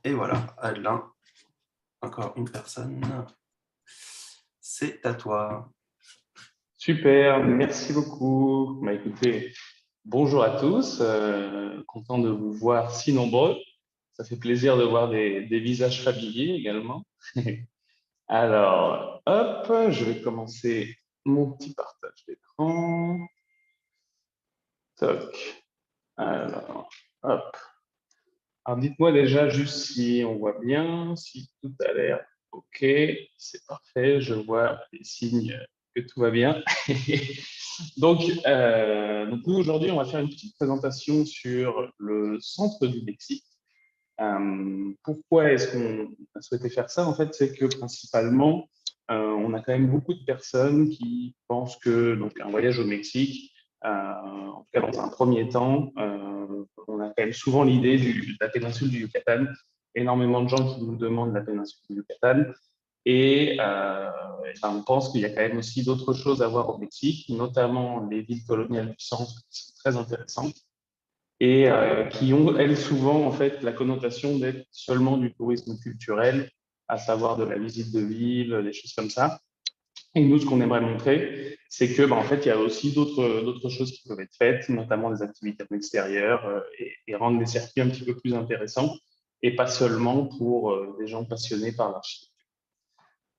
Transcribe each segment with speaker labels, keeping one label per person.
Speaker 1: Et voilà, Alain, encore une personne. C'est à toi.
Speaker 2: Super, merci beaucoup. Écoutez, bonjour à tous, content de vous voir si nombreux. Ça fait plaisir de voir des visages familiers également. Alors, hop, je vais commencer mon petit partage d'écran. Toc. Alors, hop. Alors, dites-moi déjà juste si on voit bien, si tout a l'air OK. C'est parfait, je vois des signes que tout va bien. Donc nous, aujourd'hui, on va faire une petite présentation sur le centre du Mexique. Pourquoi est-ce qu'on a souhaité faire ça? En fait, c'est que principalement, on a quand même beaucoup de personnes qui pensent que donc, un voyage au Mexique, en tout cas dans un premier temps, on a quand même souvent l'idée de la péninsule du Yucatan. Énormément de gens qui nous demandent la péninsule du Yucatan. Et on pense qu'il y a quand même aussi d'autres choses à voir au Mexique, notamment les villes coloniales du centre qui sont très intéressantes et qui ont, elles, souvent en fait la connotation d'être seulement du tourisme culturel, à savoir de la visite de ville, des choses comme ça. Et nous, ce qu'on aimerait montrer, c'est que, en fait, il y a aussi d'autres choses qui peuvent être faites, notamment des activités en extérieur et rendre les circuits un petit peu plus intéressants, et pas seulement pour des gens passionnés par l'architecture.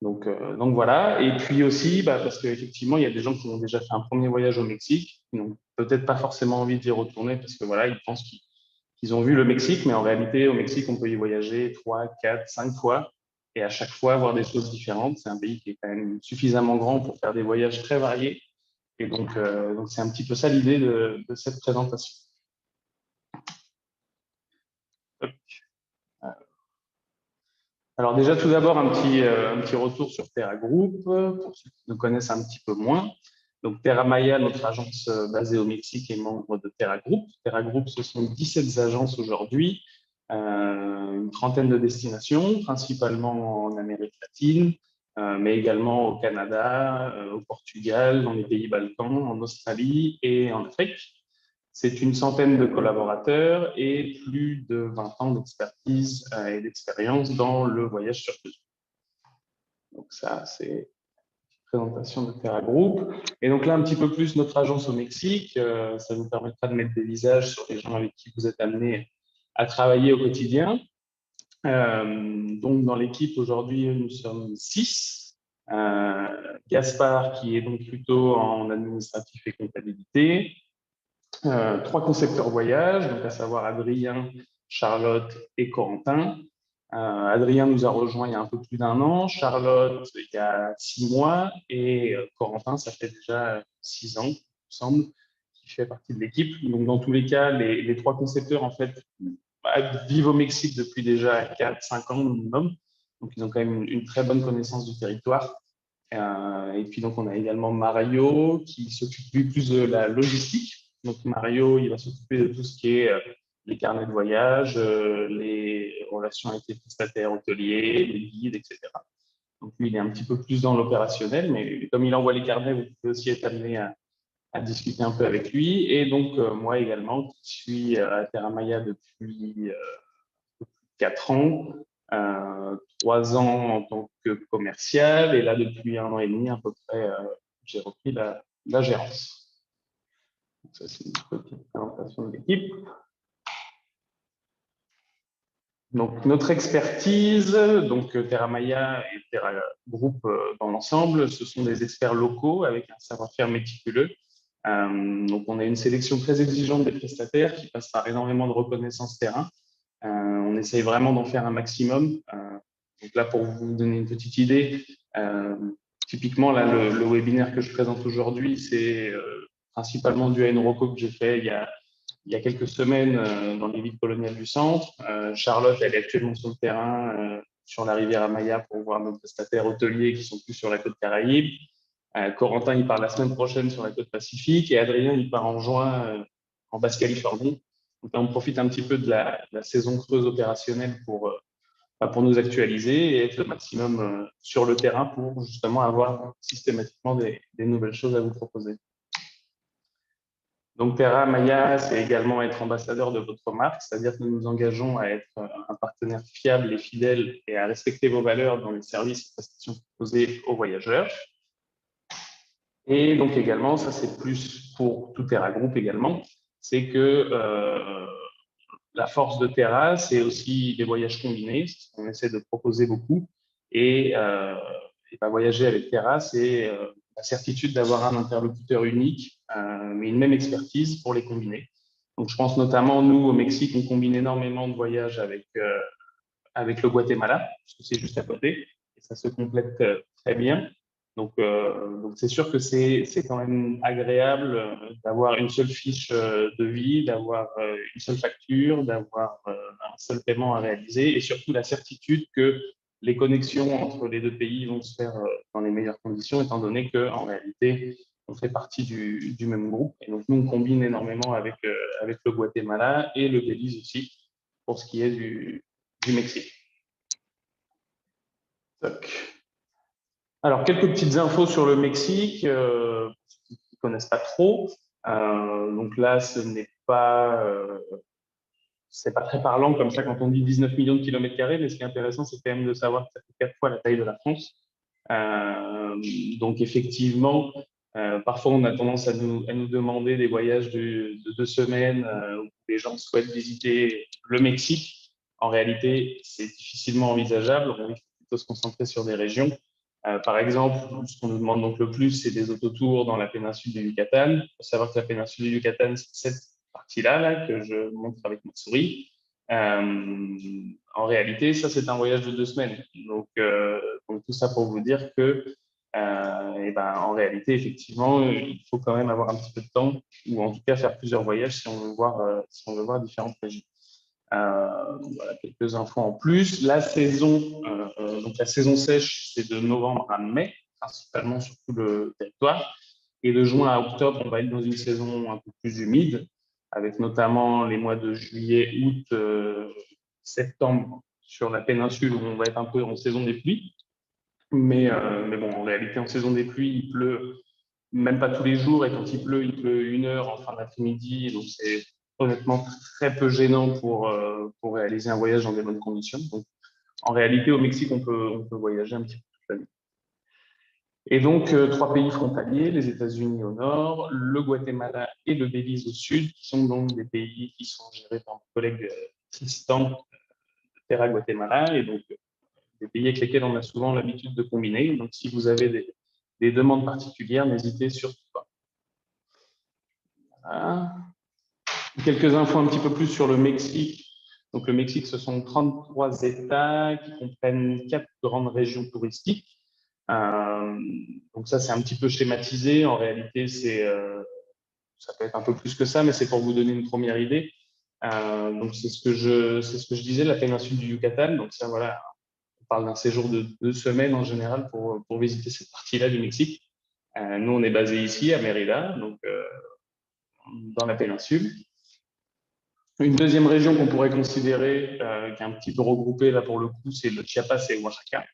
Speaker 2: Donc voilà, et puis aussi parce qu'effectivement, il y a des gens qui ont déjà fait un premier voyage au Mexique, qui n'ont peut-être pas forcément envie d'y retourner parce que voilà, ils pensent qu'ils ont vu le Mexique, mais en réalité, au Mexique, on peut y voyager 3, 4, 5 fois et à chaque fois voir des choses différentes. C'est un pays qui est quand même suffisamment grand pour faire des voyages très variés. Et donc c'est un petit peu ça l'idée de cette présentation. Alors déjà, tout d'abord, un petit retour sur Terra Group, pour ceux qui nous connaissent un petit peu moins. Donc Terra Maya, notre agence basée au Mexique, est membre de Terra Group. Terra Group, ce sont 17 agences aujourd'hui, une trentaine de destinations, principalement en Amérique latine, mais également au Canada, au Portugal, dans les pays Balkans, en Australie et en Afrique. C'est une centaine de collaborateurs et plus de 20 ans d'expertise et d'expérience dans le voyage sur mesure. Donc ça, c'est une présentation de Terra Group. Et donc là, un petit peu plus notre agence au Mexique. Ça vous permettra de mettre des visages sur les gens avec qui vous êtes amenés à travailler au quotidien. Donc dans l'équipe, aujourd'hui, nous sommes 6. Gaspard, qui est donc plutôt en administratif et comptabilité. 3 concepteurs voyage, donc à savoir Adrien, Charlotte et Corentin. Adrien nous a rejoint il y a un peu plus d'1 an, Charlotte il y a 6 mois et Corentin, ça fait déjà 6 ans, il me semble, qui fait partie de l'équipe. Donc dans tous les cas, les 3 concepteurs en fait vivent au Mexique depuis déjà 4-5 ans minimum. Donc ils ont quand même une très bonne connaissance du territoire. Et puis donc on a également Mario qui s'occupe plus de la logistique. Donc Mario, il va s'occuper de tout ce qui est les carnets de voyage, les relations avec les prestataires hôteliers, les guides, etc. Donc lui, il est un petit peu plus dans l'opérationnel, mais comme il envoie les carnets, vous pouvez aussi être amené à discuter un peu avec lui. Et donc moi également, qui suis à Terra Maya depuis 4 ans, 3 ans en tant que commercial, et là depuis 1 an et demi à peu près, j'ai repris la gérance. Donc ça, c'est une petite présentation de l'équipe. Donc notre expertise, donc Terra Maya et Terra Group dans l'ensemble, ce sont des experts locaux avec un savoir-faire méticuleux. Donc on a une sélection très exigeante des prestataires qui passe par énormément de reconnaissance terrain. On essaye vraiment d'en faire un maximum. Donc là, pour vous donner une petite idée, typiquement là, le webinaire que je présente aujourd'hui, c'est principalement dû à une reco que j'ai fait il y a quelques semaines dans les villes coloniales du centre. Charlotte, elle est actuellement sur le terrain sur la rivière Amaya pour voir nos prestataires hôteliers qui sont plus sur la côte Caraïbe. Corentin, il part la semaine prochaine sur la côte Pacifique et Adrien, il part en juin en Basse-Californie. Donc là, on profite un petit peu de la saison creuse opérationnelle pour nous actualiser et être le maximum sur le terrain pour justement avoir systématiquement des nouvelles choses à vous proposer. Donc, Terra Maya, c'est également être ambassadeur de votre marque, c'est-à-dire que nous nous engageons à être un partenaire fiable et fidèle et à respecter vos valeurs dans les services et prestations proposés aux voyageurs. Et donc également, ça c'est plus pour tout Terra Group également, c'est que la force de Terra, c'est aussi les voyages combinés, c'est ce qu'on essaie de proposer beaucoup. Et ben, voyager avec Terra, c'est la certitude d'avoir un interlocuteur unique, mais une même expertise pour les combiner. Donc je pense notamment, nous, au Mexique, on combine énormément de voyages avec le Guatemala, parce que c'est juste à côté, et ça se complète très bien. Donc c'est sûr que c'est quand même agréable d'avoir une seule fiche de vie, d'avoir une seule facture, d'avoir un seul paiement à réaliser, et surtout la certitude que les connexions entre les deux pays vont se faire dans les meilleures conditions, étant donné qu'en réalité, on fait partie du même groupe. Et donc, nous, on combine énormément avec le Guatemala et le Belize aussi, pour ce qui est du Mexique. Toc. Alors, quelques petites infos sur le Mexique, pour ceux qui ne connaissent pas trop. Donc là, c'est pas très parlant comme ça quand on dit 19 millions de kilomètres carrés, mais ce qui est intéressant, c'est quand même de savoir que ça fait 4 fois la taille de la France. Donc effectivement, parfois on a tendance à nous demander des voyages de 2 semaines où les gens souhaitent visiter le Mexique. En réalité, c'est difficilement envisageable. On risque plutôt de se concentrer sur des régions. Par exemple, ce qu'on nous demande donc le plus, c'est des autotours dans la péninsule du Yucatan. Il faut savoir que la péninsule du Yucatan, c'est cette partie-là là, que je montre avec ma souris. En réalité, ça, c'est un voyage de 2 semaines. Donc tout ça pour vous dire que, et ben, en réalité, effectivement, il faut quand même avoir un petit peu de temps, ou en tout cas faire plusieurs voyages si on veut voir différentes régions. Voilà, quelques infos en plus. Donc la saison sèche, c'est de novembre à mai, principalement sur tout le territoire. Et de juin à octobre, on va être dans une saison un peu plus humide, avec notamment les mois de juillet, août, septembre sur la péninsule, où on va être un peu en saison des pluies. Mais bon, en réalité, en saison des pluies, il pleut même pas tous les jours, et quand il pleut 1 heure en fin d'après-midi, donc c'est honnêtement très peu gênant pour réaliser un voyage dans des bonnes conditions. Donc, en réalité, au Mexique, on peut voyager un petit peu toute l'année. Et donc, 3 pays frontaliers, les États-Unis au nord, le Guatemala et le Belize au sud, qui sont donc des pays qui sont gérés par mon collègue Tristan de Terra Guatemala, et donc des pays avec lesquels on a souvent l'habitude de combiner. Donc, si vous avez des demandes particulières, n'hésitez surtout pas. Voilà. Quelques infos un petit peu plus sur le Mexique. Donc, le Mexique, ce sont 33 États qui comprennent 4 grandes régions touristiques. Donc ça, c'est un petit peu schématisé. En réalité, ça peut être un peu plus que ça, mais c'est pour vous donner une première idée. Donc c'est ce que je disais, la péninsule du Yucatan. Donc ça, voilà, on parle d'un séjour de 2 semaines en général pour visiter cette partie-là du Mexique. Nous, on est basé ici à Mérida, donc dans la péninsule. Une deuxième région qu'on pourrait considérer, qui est un petit peu regroupée là pour le coup, c'est le Chiapas et Oaxaca.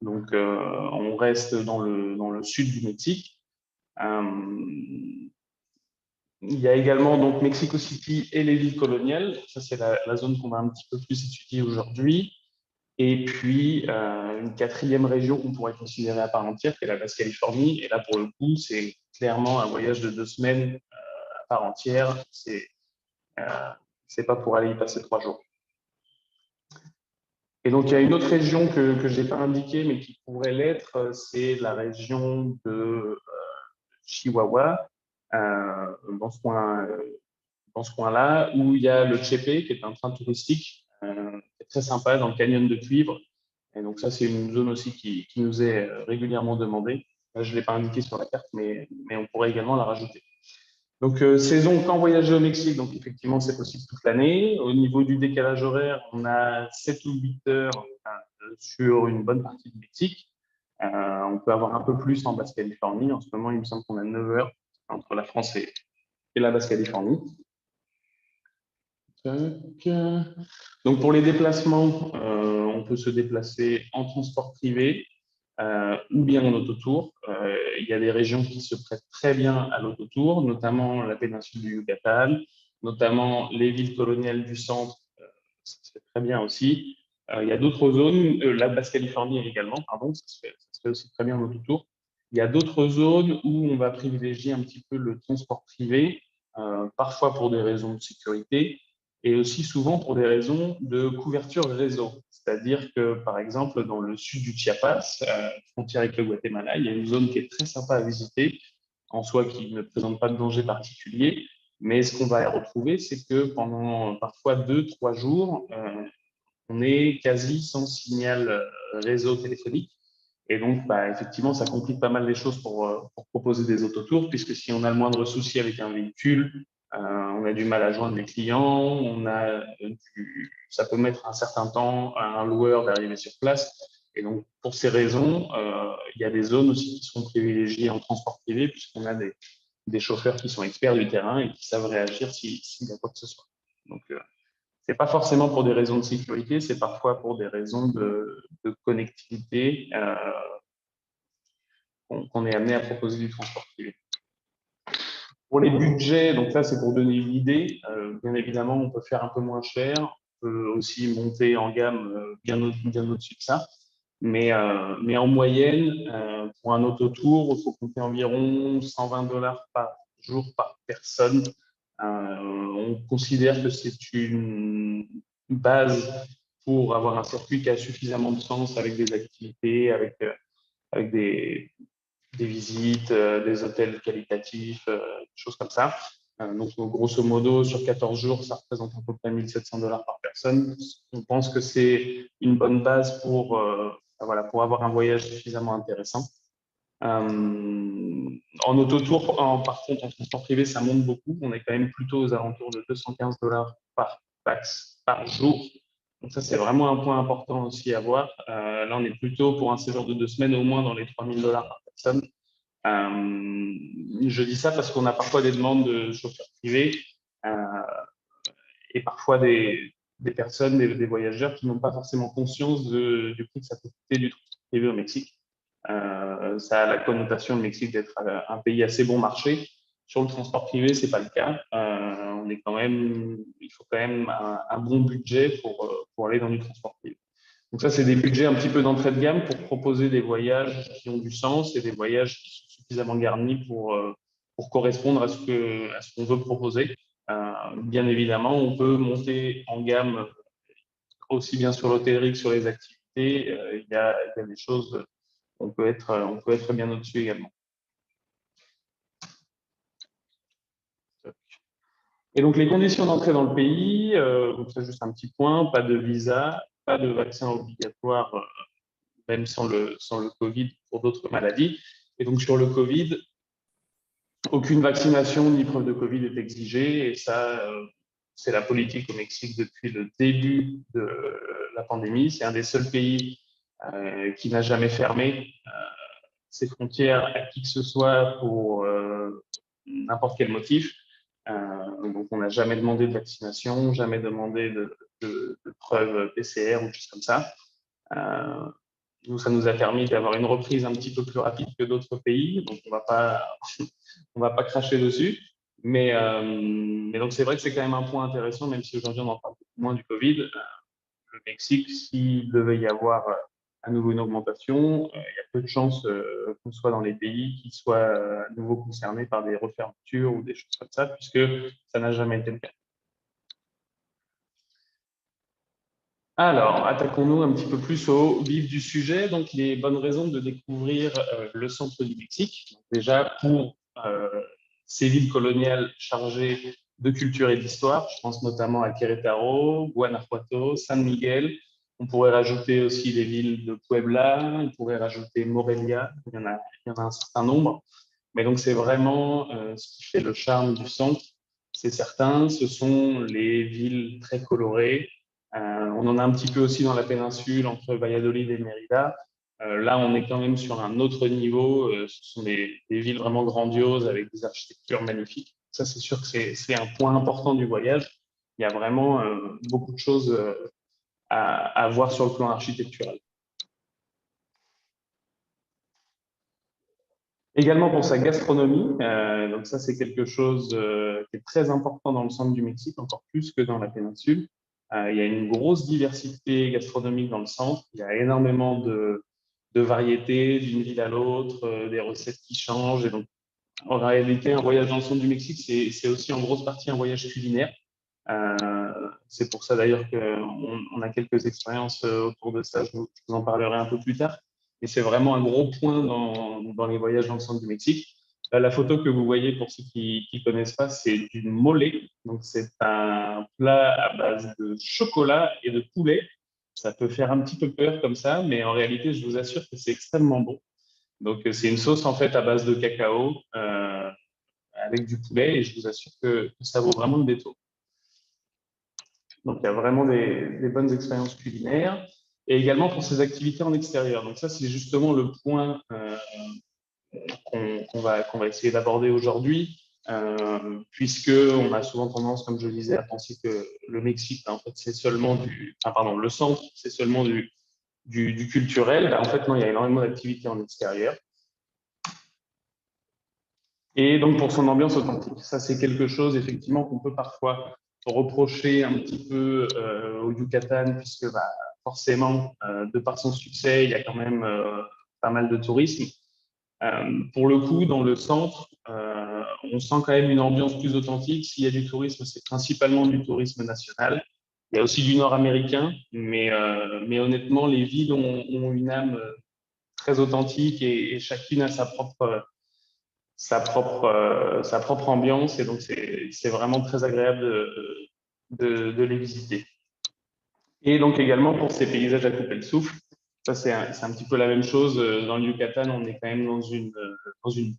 Speaker 2: Donc, on reste dans le sud du Mexique. Il y a également donc Mexico City et les villes coloniales. Ça, c'est la zone qu'on va un petit peu plus étudier aujourd'hui. Et puis, une quatrième région qu'on pourrait considérer à part entière, qui est la Basse-Californie. Et là, pour le coup, c'est clairement un voyage de 2 semaines à part entière. C'est pas pour aller y passer 3 jours. Et donc, il y a une autre région que je n'ai pas indiquée, mais qui pourrait l'être, c'est la région de Chihuahua, dans ce coin-là, où il y a le Chepe, qui est un train touristique, qui est très sympa dans le canyon de Cuivre. Et donc ça, c'est une zone aussi qui nous est régulièrement demandée. Là, je ne l'ai pas indiqué sur la carte, mais on pourrait également la rajouter. Donc, saison quand voyager au Mexique, donc effectivement, c'est possible toute l'année. Au niveau du décalage horaire, on a 7 ou 8 heures sur une bonne partie du Mexique. On peut avoir un peu plus en Basse-Californie. En ce moment, il me semble qu'on a 9 heures entre la France et la Basse-Californie. Donc, pour les déplacements, on peut se déplacer en transport privé. ou bien en autotour. Il y a des régions qui se prêtent très bien à l'autotour, notamment la péninsule du Yucatan, notamment les villes coloniales du centre, ça se fait très bien aussi. Il y a d'autres zones, la Basse-Californie également, pardon, ça se fait aussi très bien en autotour. Il y a d'autres zones où on va privilégier un petit peu le transport privé, parfois pour des raisons de sécurité et aussi souvent pour des raisons de couverture réseau. C'est-à-dire que, par exemple, dans le sud du Chiapas, frontière avec le Guatemala, il y a une zone qui est très sympa à visiter, en soi qui ne présente pas de danger particulier. Mais ce qu'on va y retrouver, c'est que pendant parfois 2, 3 jours, on est quasi sans signal réseau téléphonique. Et donc, bah, effectivement, ça complique pas mal les choses pour proposer des autotours, puisque si on a le moindre souci avec un véhicule, on a du mal à joindre les clients, ça peut mettre un certain temps à un loueur d'arriver sur place. Et donc, pour ces raisons, il y a des zones aussi qui sont privilégiées en transport privé, puisqu'on a des chauffeurs qui sont experts du terrain et qui savent réagir s'il y a quoi que ce soit. Donc, c'est pas forcément pour des raisons de sécurité, c'est parfois pour des raisons de connectivité qu'on est amené à proposer du transport privé. Pour les budgets, donc là, c'est pour donner une idée. Bien évidemment, on peut faire un peu moins cher, on peut aussi monter en gamme bien au-dessus de ça. Mais en moyenne, pour un autotour, il faut compter environ $120 par jour par personne. On considère que c'est une base pour avoir un circuit qui a suffisamment de sens avec des activités, avec des visites, des hôtels qualitatifs, des choses comme ça. Donc, grosso modo, sur 14 jours, ça représente à peu près $1 700 par personne. On pense que c'est une bonne base voilà, pour avoir un voyage suffisamment intéressant. En autotour, par contre, en transport privé, ça monte beaucoup. On est quand même plutôt aux alentours de $215 par taxe par jour. Donc ça, c'est vraiment un point important aussi à voir. Là, on est plutôt pour un séjour de 2 semaines au moins dans les $3 000 par personne. Je dis ça parce qu'on a parfois des demandes de chauffeurs privés et parfois des personnes, des voyageurs qui n'ont pas forcément conscience du prix que ça peut coûter du transport privé au Mexique. Ça a la connotation, le Mexique, d'être un pays assez bon marché. Sur le transport privé, c'est pas le cas. Il faut quand même un bon budget pour aller dans du transport privé. Donc ça, c'est des budgets un petit peu d'entrée de gamme pour proposer des voyages qui ont du sens et des voyages qui sont suffisamment garnis pour correspondre à ce qu'on veut proposer. Bien évidemment, on peut monter en gamme aussi bien sur l'hôtellerie que sur les activités. Il y a des choses, on peut être bien au-dessus également. Et donc, les conditions d'entrée dans le pays, donc c'est juste un petit point, pas de visa, pas de vaccin obligatoire, même sans le Covid pour d'autres maladies. Et donc, sur le Covid, aucune vaccination ni preuve de Covid est exigée. Et ça, c'est la politique au Mexique depuis le début de la pandémie. C'est un des seuls pays qui n'a jamais fermé ses frontières à qui que ce soit pour n'importe quel motif. Donc, on n'a jamais demandé de vaccination, jamais demandé de preuves PCR ou choses comme ça. Nous, ça nous a permis d'avoir une reprise un petit peu plus rapide que d'autres pays, donc on va pas cracher dessus. Mais donc, c'est vrai que c'est quand même un point intéressant, même si aujourd'hui on en parle beaucoup moins du Covid. Le Mexique, s'il devait y avoir à nouveau une augmentation, il y a peu de chances qu'on soit dans les pays qui soient à nouveau concernés par des refermetures ou des choses comme ça, puisque ça n'a jamais été le cas. Alors, attaquons-nous un petit peu plus au vif du sujet. Donc, les bonnes raisons de découvrir le centre du Mexique. Donc, déjà, pour ces villes coloniales chargées de culture et d'histoire, je pense notamment à Querétaro, Guanajuato, San Miguel. On pourrait rajouter aussi les villes de Puebla, on pourrait rajouter Morelia, il y en a un certain nombre. Mais donc, c'est vraiment ce qui fait le charme du centre, c'est certain. Ce sont les villes très colorées. On en a un petit peu aussi dans la péninsule, entre Valladolid et Mérida. Là, on est quand même sur un autre niveau. Ce sont des villes vraiment grandioses avec des architectures magnifiques. Ça, c'est sûr que c'est un point important du voyage. Il y a vraiment beaucoup de choses à voir sur le plan architectural. Également pour sa gastronomie, donc ça c'est quelque chose qui est très important dans le centre du Mexique, encore plus que dans la péninsule. Il y a une grosse diversité gastronomique dans le centre, il y a énormément de variétés d'une ville à l'autre, des recettes qui changent. Et donc, en réalité, un voyage dans le centre du Mexique, c'est aussi en grosse partie un voyage culinaire. C'est pour ça d'ailleurs qu'on a quelques expériences autour de ça, je vous en parlerai un peu plus tard. Et c'est vraiment un gros point dans les voyages dans le centre du Mexique. Là, la photo que vous voyez, pour ceux qui ne connaissent pas, c'est du mole. Donc, c'est un plat à base de chocolat et de poulet. Ça peut faire un petit peu peur comme ça, mais en réalité, je vous assure que c'est extrêmement bon. Donc, c'est une sauce en fait à base de cacao avec du poulet et je vous assure que ça vaut vraiment le détour. Donc, il y a vraiment des bonnes expériences culinaires et également pour ces activités en extérieur. Donc, ça, c'est justement le point qu'on va essayer d'aborder aujourd'hui, puisqu'on a souvent tendance, comme je le disais, à penser que le Mexique, en fait, c'est seulement le centre, c'est seulement du culturel. En fait, non, il y a énormément d'activités en extérieur. Et donc, pour son ambiance authentique. Ça, c'est quelque chose, effectivement, qu'on peut parfois reprocher un petit peu au Yucatan, puisque forcément, de par son succès, il y a quand même pas mal de tourisme. Pour le coup, dans le centre, on sent quand même une ambiance plus authentique. S'il y a du tourisme, c'est principalement du tourisme national. Il y a aussi du nord-américain, mais honnêtement, les villes ont une âme très authentique et chacune a sa propre ambiance. Et donc, c'est vraiment très agréable de les visiter. Et donc également pour ces paysages à couper le souffle, ça c'est un petit peu la même chose. Dans le Yucatan, on est quand même dans une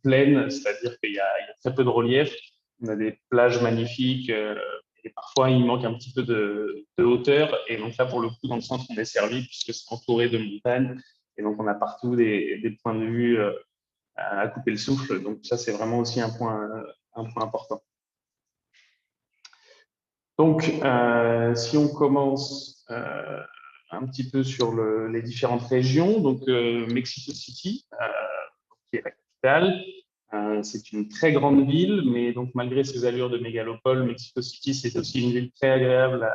Speaker 2: plaine, c'est-à-dire qu'il y a très peu de relief. On a des plages magnifiques et parfois il manque un petit peu de hauteur. Et donc là, pour le coup, dans le centre, on est servi puisque c'est entouré de montagnes. Et donc on a partout des points de vue à couper le souffle. Donc ça, c'est vraiment aussi un point important. Donc, si on commence un petit peu sur les différentes régions, donc Mexico City, qui est la capitale, c'est une très grande ville, mais donc malgré ses allures de mégalopole, Mexico City, c'est aussi une ville très agréable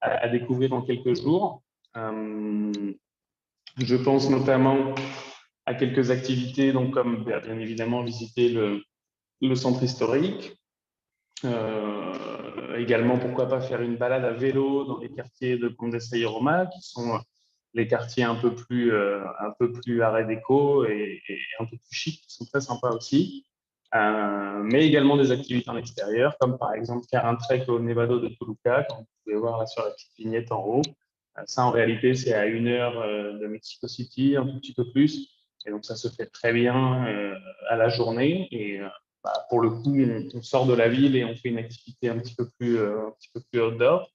Speaker 2: à découvrir en quelques jours. Je pense notamment à quelques activités, donc comme bien évidemment visiter le centre historique. Également, pourquoi pas faire une balade à vélo dans les quartiers de Condesa y Roma, qui sont les quartiers un peu plus arrêt déco et un peu plus chic, qui sont très sympas aussi. Mais également des activités en extérieur, comme par exemple faire un trek au Nevado de Toluca, comme vous pouvez voir là sur la petite vignette en haut. Ça, en réalité, c'est à 1 heure de Mexico City, un tout petit peu plus. Et donc, ça se fait très bien à la journée. Et pour le coup, on sort de la ville et on fait une activité un petit peu plus outdoor.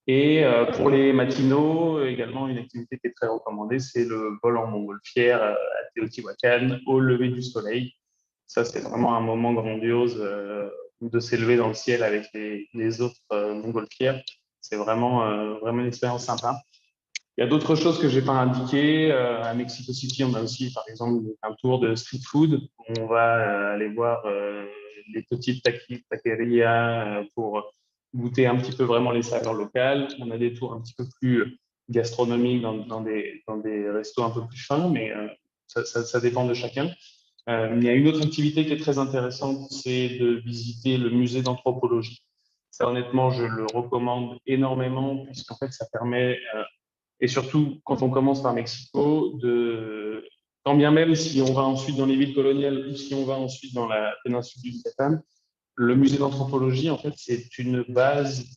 Speaker 2: Et pour les matinaux, également, une activité qui est très recommandée, c'est le vol en montgolfière à Teotihuacan au lever du soleil. Ça, c'est vraiment un moment grandiose de s'élever dans le ciel avec les autres montgolfières. C'est vraiment une expérience sympa. Il y a d'autres choses que je n'ai pas indiquées. À Mexico City, on a aussi, par exemple, un tour de street food. On va aller voir les petites taquerias pour goûter un petit peu vraiment les saveurs locales. On a des tours un petit peu plus gastronomiques dans des restos un peu plus fins, mais ça dépend de chacun. Il y a une autre activité qui est très intéressante, c'est de visiter le musée d'anthropologie. Ça, honnêtement, je le recommande énormément puisqu'en fait, ça permet et surtout, quand on commence par Mexico, tant bien même si on va ensuite dans les villes coloniales ou si on va ensuite dans la péninsule du Yucatan, le musée d'anthropologie, en fait, c'est une base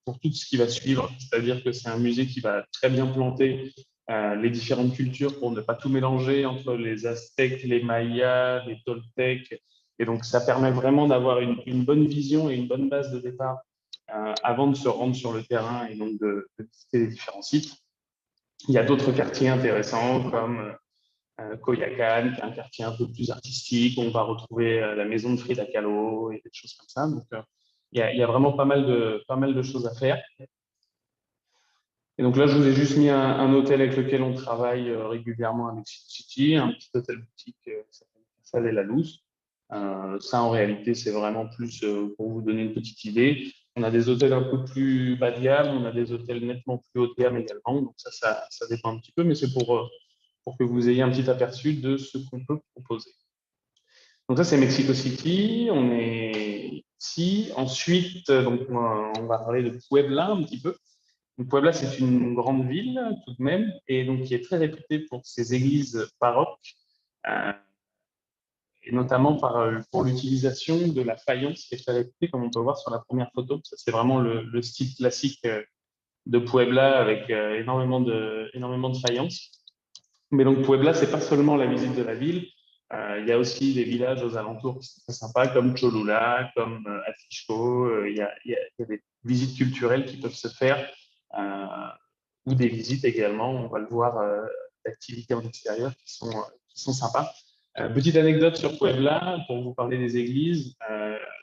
Speaker 2: pour tout ce qui va suivre. C'est-à-dire que c'est un musée qui va très bien planter les différentes cultures pour ne pas tout mélanger entre les Aztèques, les Mayas, les Toltecs. Et donc, ça permet vraiment d'avoir une bonne vision et une bonne base de départ avant de se rendre sur le terrain et donc de visiter les différents sites. Il y a d'autres quartiers intéressants comme Coyoacán, qui est un quartier un peu plus artistique, où on va retrouver la maison de Frida Kahlo et des choses comme ça. Donc, il y a vraiment pas mal de choses à faire. Et donc là, je vous ai juste mis un hôtel avec lequel on travaille régulièrement à Mexico City, un petit hôtel boutique qui s'appelle Salle et la Louse. Ça, en réalité, c'est vraiment plus pour vous donner une petite idée. On a des hôtels un peu plus bas de gamme, on a des hôtels nettement plus haut de gamme également. Donc ça dépend un petit peu, mais c'est pour que vous ayez un petit aperçu de ce qu'on peut proposer. Donc ça, c'est Mexico City. On est ici. Ensuite, donc, on va parler de Puebla un petit peu. Donc, Puebla, c'est une grande ville tout de même, et donc qui est très réputée pour ses églises baroques, euh, et notamment pour l'utilisation de la faïence qui est très réputée, comme on peut voir sur la première photo. Ça, c'est vraiment le style classique de Puebla avec énormément de faïence. Mais donc Puebla, c'est pas seulement la visite de la ville. Il y a aussi des villages aux alentours qui sont très sympas, comme Cholula, comme Atixco. Il y a des visites culturelles qui peuvent se faire, euh, ou des visites également, on va le voir, d'activités en extérieur qui sont sympas. Petite anecdote sur Puebla, pour vous parler des églises.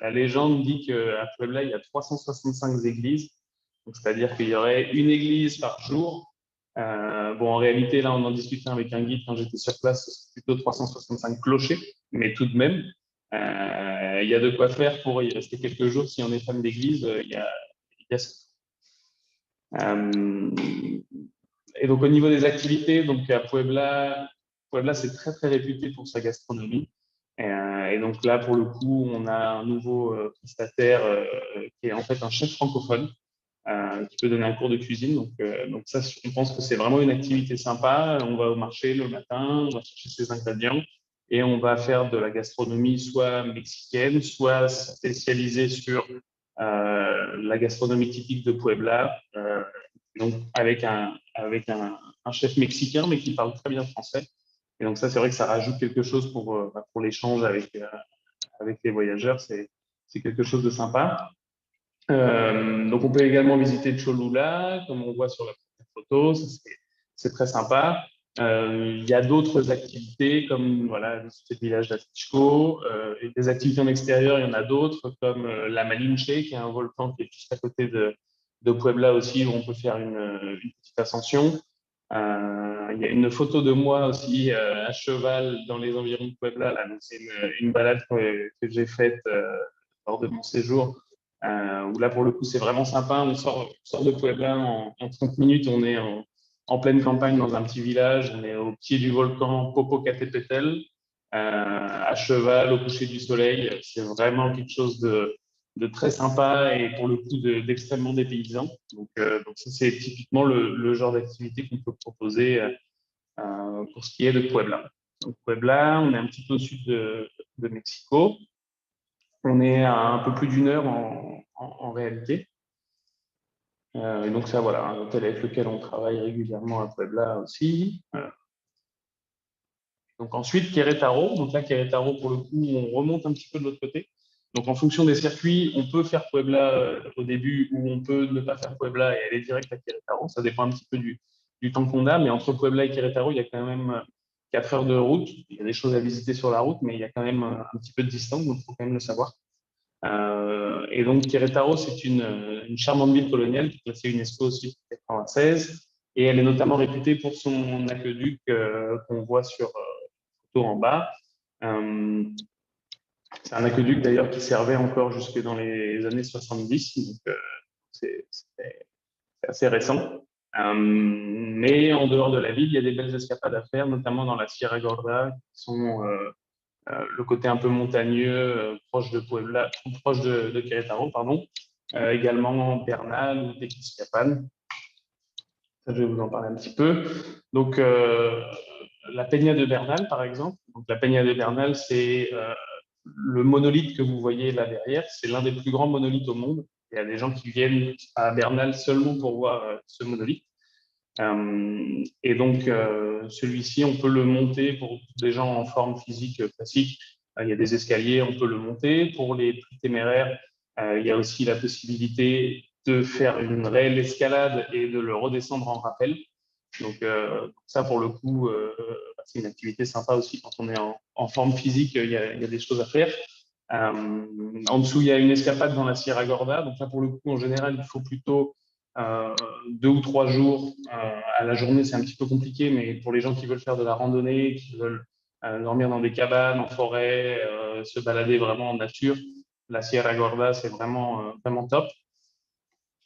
Speaker 2: La légende dit qu'à Puebla, il y a 365 églises. C'est-à-dire qu'il y aurait une église par jour. Bon, en réalité, là, on en discutait avec un guide quand j'étais sur place, c'est plutôt 365 clochers, mais tout de même, il y a de quoi faire pour y rester quelques jours. Si on est fan d'église, il y a ça. Euh, et donc, au niveau des activités, donc à Puebla, c'est très, très réputé pour sa gastronomie. Et donc là, pour le coup, on a un nouveau prestataire qui est en fait un chef francophone qui peut donner un cours de cuisine. Donc ça, on pense que c'est vraiment une activité sympa. On va au marché le matin, on va chercher ses ingrédients et on va faire de la gastronomie soit mexicaine, soit spécialisée sur la gastronomie typique de Puebla. Donc avec un chef mexicain, mais qui parle très bien français. Et donc ça, c'est vrai que ça rajoute quelque chose pour l'échange avec les voyageurs. C'est quelque chose de sympa. Donc, on peut également visiter Cholula, comme on voit sur la première photo. C'est très sympa. Il y a d'autres activités, comme voilà, visiter le village d'Atixco. Et des activités en extérieur, il y en a d'autres, comme la Malinche, qui est un volcan qui est juste à côté de Puebla aussi, où on peut faire une petite ascension. Il y a une photo de moi aussi à cheval dans les environs de Puebla. Là, c'est une balade que j'ai faite lors de mon séjour où là, pour le coup, c'est vraiment sympa. On sort de Puebla en 30 minutes. On est en pleine campagne dans un petit village. On est au pied du volcan Popocatépetl, à cheval, au coucher du soleil. C'est vraiment quelque chose de très sympa et pour le coup d'extrêmement dépaysant. Donc ça, c'est typiquement le genre d'activité qu'on peut proposer pour ce qui est de Puebla. Donc Puebla, on est un petit peu au sud de Mexico. On est à un peu plus d'une heure en réalité. Et donc ça, voilà, un hôtel avec lequel on travaille régulièrement à Puebla aussi. Donc ensuite, Querétaro. Donc là, Querétaro, pour le coup, on remonte un petit peu de l'autre côté. Donc en fonction des circuits, on peut faire Puebla au début ou on peut ne pas faire Puebla et aller direct à Querétaro. Ça dépend un petit peu du temps qu'on a. Mais entre Puebla et Querétaro, il y a quand même 4 heures de route. Il y a des choses à visiter sur la route, mais il y a quand même un petit peu de distance, donc il faut quand même le savoir. Et donc, Querétaro, c'est une charmante ville coloniale qui est classée UNESCO aussi en 96. Et elle est notamment réputée pour son aqueduc qu'on voit sur photo en bas. C'est un aqueduc d'ailleurs qui servait encore jusque dans les années 70. Donc, c'est assez récent. Mais en dehors de la ville, il y a des belles escapades à faire, notamment dans la Sierra Gorda, qui sont le côté un peu montagneux, proche de Puebla, proche de Querétaro, pardon. Également Bernal ou Tequisquiapan. Ça, je vais vous en parler un petit peu. Donc, la Peña de Bernal, par exemple. Donc, la Peña de Bernal, c'est le monolithe que vous voyez là derrière. C'est l'un des plus grands monolithes au monde. Il y a des gens qui viennent à Bernal seulement pour voir ce monolithe. Et donc, celui-ci, on peut le monter pour des gens en forme physique classique. Il y a des escaliers, on peut le monter. Pour les plus téméraires, il y a aussi la possibilité de faire une réelle escalade et de le redescendre en rappel. Donc, ça, pour le coup, c'est une activité sympa aussi quand on est en forme physique. Il y a des choses à faire. En dessous, il y a une escapade dans la Sierra Gorda. Donc là, pour le coup, en général, il faut plutôt 2 ou 3 jours à la journée. C'est un petit peu compliqué, mais pour les gens qui veulent faire de la randonnée, qui veulent dormir dans des cabanes, en forêt, se balader vraiment en nature. La Sierra Gorda, c'est vraiment top.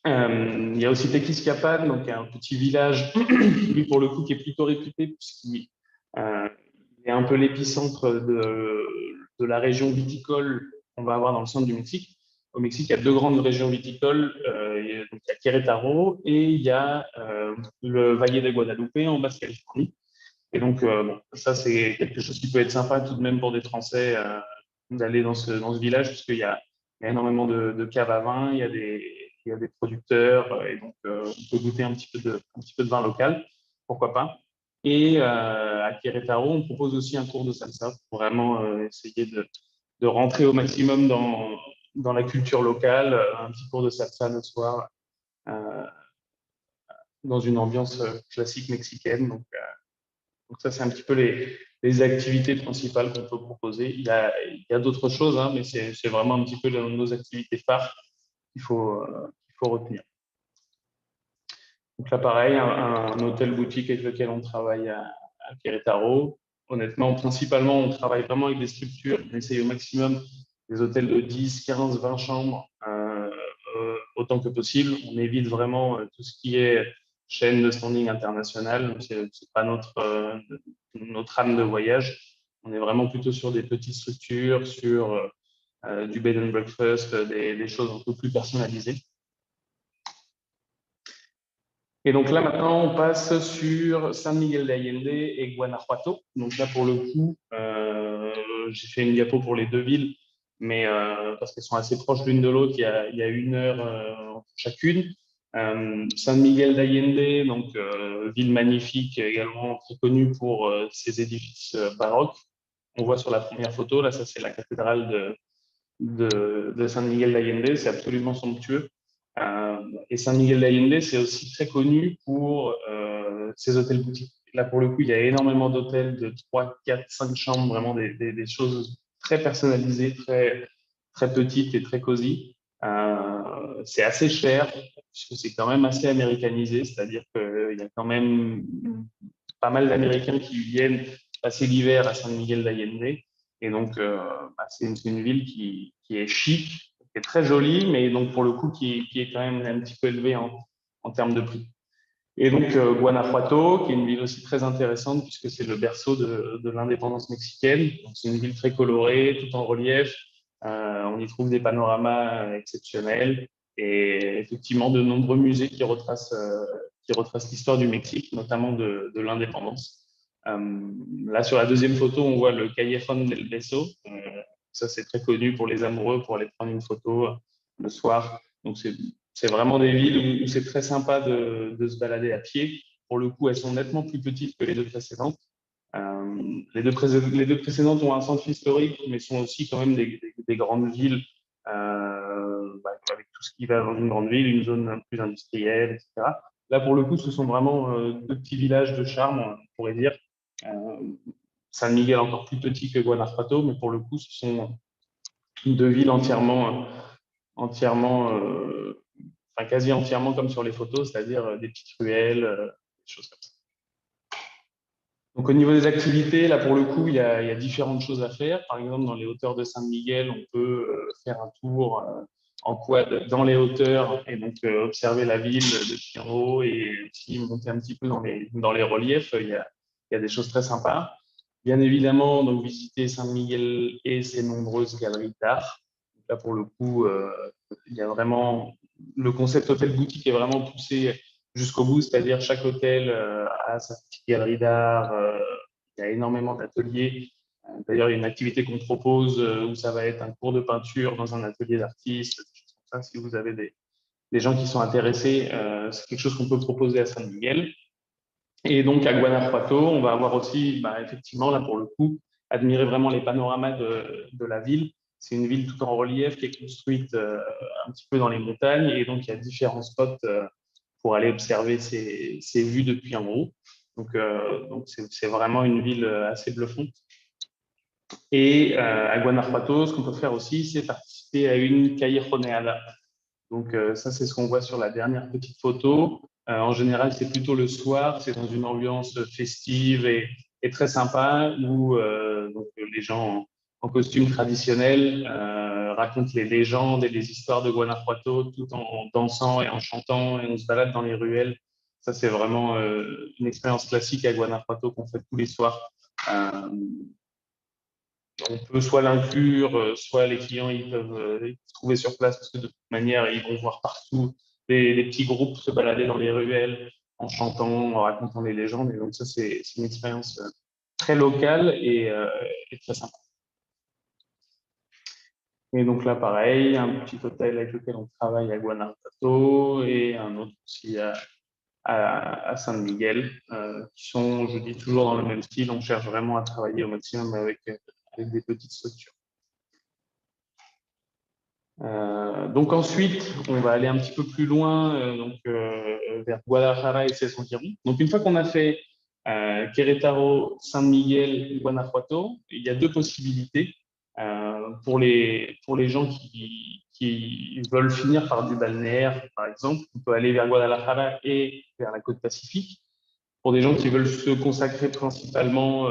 Speaker 2: Il y a aussi Tequisquiapan, donc un petit village, lui pour le coup, qui est plutôt réputé puisqu'il est un peu l'épicentre de la région viticole qu'on va avoir dans le centre du Mexique. Au Mexique, il y a deux grandes régions viticoles. Donc, il y a Querétaro et il y a le Valle de Guadalupe en Basse-Californie. Et donc, bon, ça, c'est quelque chose qui peut être sympa tout de même pour des Français d'aller dans ce village, puisqu'il y a énormément de caves à vin, il y a des producteurs, et donc on peut goûter un petit peu de vin local, pourquoi pas. Et à Querétaro, on propose aussi un cours de salsa pour vraiment essayer de rentrer au maximum dans la culture locale, un petit cours de salsa le soir, euh, dans une ambiance classique mexicaine. Donc ça, c'est un petit peu les activités principales qu'on peut proposer. Il y a d'autres choses, hein, mais c'est vraiment un petit peu nos activités phares qu'il faut retenir. Donc là, pareil, un hôtel boutique avec lequel on travaille à Querétaro. Honnêtement, principalement, on travaille vraiment avec des structures. On essaye au maximum des hôtels de 10, 15, 20 chambres, autant que possible. On évite vraiment tout ce qui est chaîne de standing international. C'est pas notre âme de voyage. On est vraiment plutôt sur des petites structures, sur du bed and breakfast, des choses un peu plus personnalisées. Et donc là, maintenant, on passe sur San Miguel de Allende et Guanajuato. Donc là, pour le coup, j'ai fait une diapo pour les deux villes, mais parce qu'elles sont assez proches l'une de l'autre, il y a 1 heure entre chacune. San Miguel d'Allende, donc ville magnifique, également très connue pour ses édifices baroques. On voit sur la première photo, là, ça c'est la cathédrale de San Miguel d'Allende, c'est absolument somptueux. Et San Miguel d'Allende, c'est aussi très connu pour ses hôtels boutiques. Là, pour le coup, il y a énormément d'hôtels de 3, 4, 5 chambres, vraiment des choses très personnalisées, très petites et très cosy. C'est assez cher, puisque c'est quand même assez américanisé, c'est-à-dire qu'il y a quand même pas mal d'Américains qui viennent passer l'hiver à San Miguel d'Allende. Et donc, c'est une ville qui est chic, qui est très jolie, mais donc pour le coup, qui est quand même un petit peu élevée en termes de prix. Et donc, Guanajuato, qui est une ville aussi très intéressante, puisque c'est le berceau de l'indépendance mexicaine. C'est une ville très colorée, tout en relief. On y trouve des panoramas exceptionnels et effectivement de nombreux musées qui retracent l'histoire du Mexique, notamment de l'indépendance. Là, sur la deuxième photo, on voit le Callejón del Beso. Ça, c'est très connu pour les amoureux, pour aller prendre une photo le soir. Donc, c'est vraiment des villes où c'est très sympa de se balader à pied. Pour le coup, elles sont nettement plus petites que les deux précédentes. Les deux précédentes ont un centre historique, mais sont aussi quand même des grandes villes, avec tout ce qui va dans une grande ville, une zone plus industrielle, etc. Là, pour le coup, ce sont vraiment deux petits villages de charme, on pourrait dire. San Miguel encore plus petit que Guanajuato, mais pour le coup, ce sont deux villes quasi entièrement comme sur les photos, c'est-à-dire des petites ruelles, des choses comme ça. Donc au niveau des activités, là pour le coup, il y a différentes choses à faire. Par exemple, dans les hauteurs de San Miguel, on peut faire un tour en quad dans les hauteurs et donc observer la ville de en haut et aussi monter un petit peu dans les reliefs. Il y a des choses très sympas. Bien évidemment, donc visiter San Miguel et ses nombreuses galeries d'art. Là pour le coup, il y a vraiment le concept hôtel boutique est vraiment poussé jusqu'au bout, c'est-à-dire chaque hôtel a sa petite galerie d'art, il y a énormément d'ateliers. D'ailleurs, il y a une activité qu'on propose où ça va être un cours de peinture dans un atelier d'artiste, des choses comme ça. Si vous avez des gens qui sont intéressés, c'est quelque chose qu'on peut proposer à San Miguel. Et donc à Guanajuato, on va avoir aussi, effectivement, là pour le coup, admirer vraiment les panoramas de la ville. C'est une ville tout en relief qui est construite un petit peu dans les montagnes et donc il y a différents spots pour aller observer ces vues depuis en haut. Donc c'est vraiment une ville assez bluffante. Et à Guanajuato, ce qu'on peut faire aussi, c'est participer à une callejoneada. Donc ça, c'est ce qu'on voit sur la dernière petite photo. En général, c'est plutôt le soir, c'est dans une ambiance festive est très sympa, où donc, les gens en costume traditionnel racontent les légendes et les histoires de Guanajuato tout en dansant et en chantant, et on se balade dans les ruelles. Ça, c'est vraiment une expérience classique à Guanajuato qu'on fait tous les soirs. On peut soit l'inclure, soit les clients ils peuvent se trouver sur place parce que de toute manière, ils vont voir partout des petits groupes se balader dans les ruelles en chantant, en racontant les légendes. Et donc ça, c'est une expérience très locale et très sympa. Et donc là, pareil, un petit hôtel avec lequel on travaille à Guanajuato et un autre aussi à San Miguel, qui sont, je dis, toujours dans le même style. On cherche vraiment à travailler au maximum avec des petites structures. Donc ensuite, on va aller un petit peu plus loin, vers Guadalajara et ses environs. Donc une fois qu'on a fait Querétaro, San Miguel, Guanajuato, il y a deux possibilités pour les gens qui veulent finir par du balnéaire, par exemple. On peut aller vers Guadalajara et vers la côte pacifique. Pour des gens qui veulent se consacrer principalement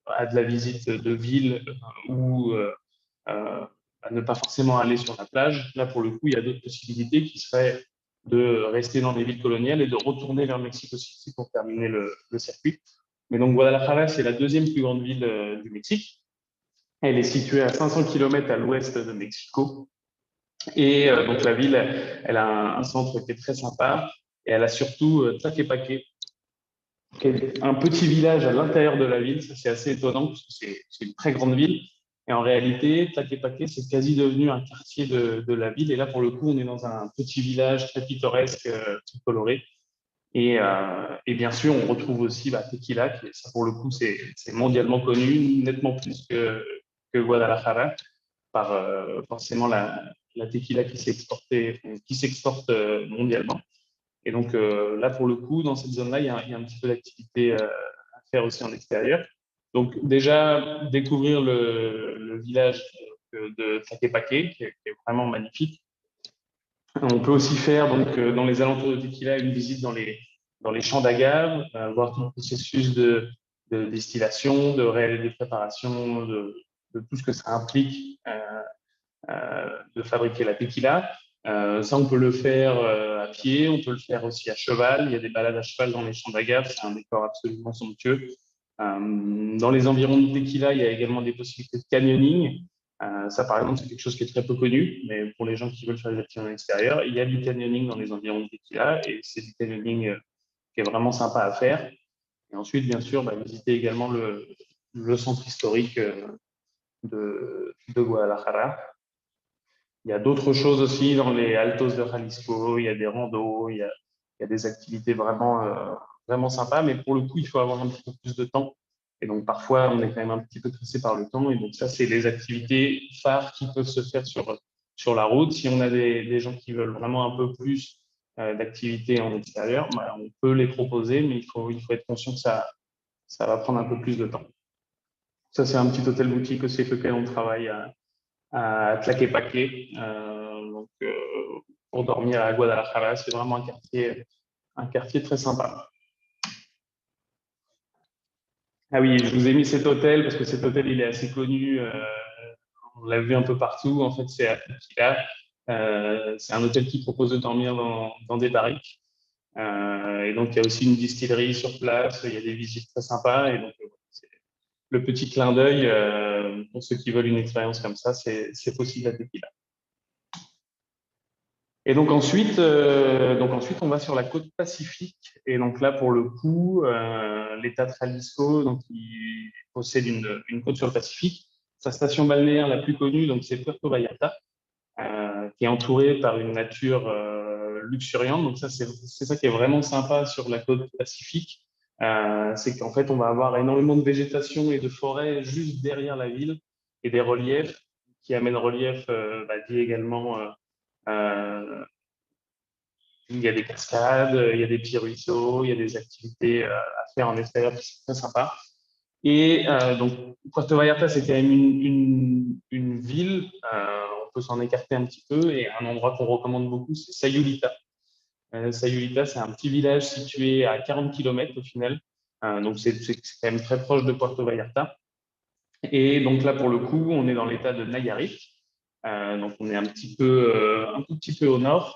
Speaker 2: à de la visite de ville ou à ne pas forcément aller sur la plage. Là, pour le coup, il y a d'autres possibilités qui seraient de rester dans les villes coloniales et de retourner vers Mexico City pour terminer le circuit. Mais donc, Guadalajara, c'est la deuxième plus grande ville du Mexique. Elle est située à 500 km à l'ouest de Mexico. Et donc, la ville, elle a un centre qui est très sympa. Et elle a surtout Tlaquepaque, qui est un petit village à l'intérieur de la ville. Ça, c'est assez étonnant parce que c'est une très grande ville. Et en réalité, Tlaquepaque, c'est quasi devenu un quartier de la ville. Et là, pour le coup, on est dans un petit village très pittoresque, très coloré. Et bien sûr, on retrouve aussi Tequila, qui, ça, pour le coup, c'est mondialement connu, nettement plus que Guadalajara, par forcément la tequila qui s'exporte mondialement. Et donc là, pour le coup, dans cette zone-là, il y a un petit peu d'activité à faire aussi en extérieur. Donc déjà, découvrir le village de Tlaquepaque, qui est vraiment magnifique. On peut aussi faire donc, dans les alentours de Tequila une visite dans les champs d'agave, voir tout le processus de distillation, de préparation, de tout ce que ça implique de fabriquer la tequila. Ça, on peut le faire à pied, on peut le faire aussi à cheval. Il y a des balades à cheval dans les champs d'agave, c'est un décor absolument somptueux. Dans les environs de Tequila, il y a également des possibilités de canyoning. Ça, par exemple, c'est quelque chose qui est très peu connu, mais pour les gens qui veulent faire des activités en extérieur, il y a du canyoning dans les environs de Tequila et c'est du canyoning qui est vraiment sympa à faire. Et ensuite, bien sûr, visiter également le centre historique de Guadalajara. Il y a d'autres choses aussi dans les Altos de Jalisco, il y a des randos, il y a des activités vraiment sympas, mais pour le coup, il faut avoir un petit peu plus de temps. Et donc, parfois, on est quand même un petit peu pressé par le temps. Et donc, ça, c'est des activités phares qui peuvent se faire sur la route. Si on a des gens qui veulent vraiment un peu plus d'activités en extérieur, on peut les proposer, mais il faut être conscient que ça va prendre un peu plus de temps. Ça, c'est un petit hôtel boutique aussi avec lequel on travaille à Tlaquepaque, pour dormir à Guadalajara. C'est vraiment un quartier très sympa. Ah oui, je vous ai mis cet hôtel parce que cet hôtel, il est assez connu. On l'a vu un peu partout. En fait, c'est à Tequila. C'est un hôtel qui propose de dormir dans des barriques. Et donc, il y a aussi une distillerie sur place. Il y a des visites très sympas. Et donc, c'est le petit clin d'œil pour ceux qui veulent une expérience comme ça, c'est possible à Tequila. Et donc ensuite, on va sur la côte pacifique. Et donc là, pour le coup, l'État de Jalisco, donc, il possède une côte sur le Pacifique. Sa station balnéaire la plus connue, donc, c'est Puerto Vallarta, qui est entourée par une nature luxuriante. Donc ça, c'est ça qui est vraiment sympa sur la côte pacifique. C'est qu'en fait, on va avoir énormément de végétation et de forêts juste derrière la ville et des reliefs qui amènent relief dit également il y a des cascades, il y a des petits ruisseaux, il y a des activités à faire en extérieur qui sont très sympas. Et donc, Puerto Vallarta, c'est quand même une ville, on peut s'en écarter un petit peu, et un endroit qu'on recommande beaucoup, c'est Sayulita. Sayulita, c'est un petit village situé à 40 km au final, Donc, c'est quand même très proche de Puerto Vallarta. Et donc là, pour le coup, on est dans l'état de Nayarit. Donc, on est un tout petit peu au nord.